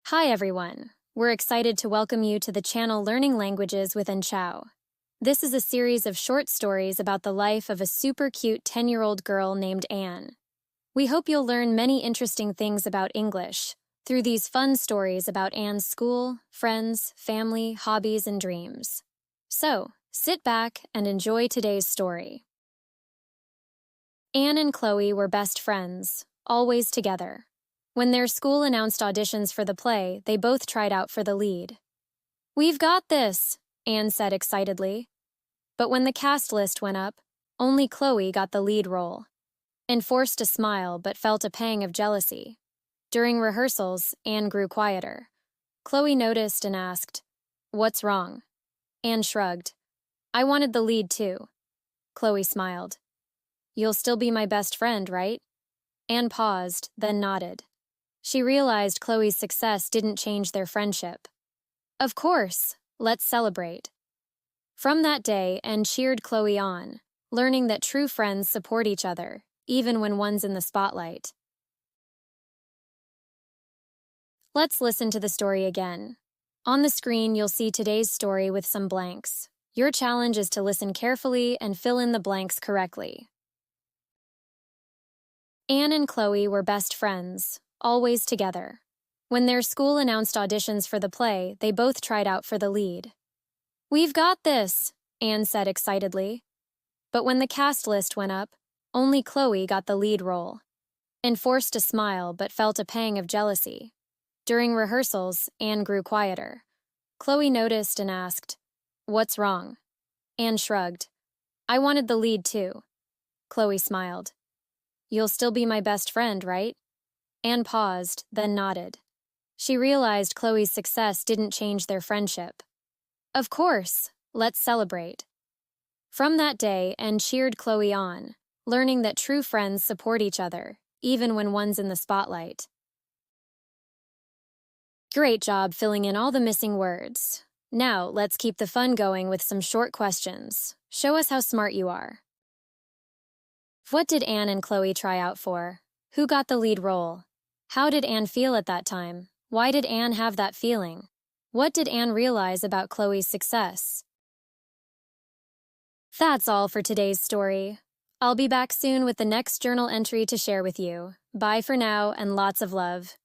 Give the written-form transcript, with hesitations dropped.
Hi everyone! We're excited to welcome you to the channel Learning Languages with Enchao. This is a series of short stories about the life of a super cute 10-year-old girl named Anne. We hope you'll learn many interesting things about English through these fun stories about Anne's school, friends, family, hobbies, and dreams. So, sit back and enjoy today's story. Anne and Chloe were best friends, always together. When their school announced auditions for the play, they both tried out for the lead. "We've got this," Anne said excitedly. But when the cast list went up, only Chloe got the lead role. Anne forced a smile but felt a pang of jealousy. During rehearsals, Anne grew quieter. Chloe noticed and asked, "What's wrong?" Anne shrugged. "I wanted the lead too." Chloe smiled. "You'll still be my best friend, right?" Anne paused, then nodded. She realized Chloe's success didn't change their friendship. "Of course, let's celebrate." From that day, Anne cheered Chloe on, learning that true friends support each other, even when one's in the spotlight. Let's listen to the story again. On the screen, you'll see today's story with some blanks. Your challenge is to listen carefully and fill in the blanks correctly. Anne and Chloe were best friends, always together. When their school announced auditions for the play, they both tried out for the lead. "We've got this," Anne said excitedly. But when the cast list went up, only Chloe got the lead role. Anne forced a smile but felt a pang of jealousy. During rehearsals, Anne grew quieter. Chloe noticed and asked, "What's wrong?" Anne shrugged. "I wanted the lead too." Chloe smiled. "You'll still be my best friend, right?" Anne paused, then nodded. She realized Chloe's success didn't change their friendship. "Of course, let's celebrate." From that day, Anne cheered Chloe on, learning that true friends support each other, even when one's in the spotlight. Great job filling in all the missing words. Now, let's keep the fun going with some short questions. Show us how smart you are. What did Anne and Chloe try out for? Who got the lead role? How did Anne feel at that time? Why did Anne have that feeling? What did Anne realize about Chloe's success? That's all for today's story. I'll be back soon with the next journal entry to share with you. Bye for now and lots of love.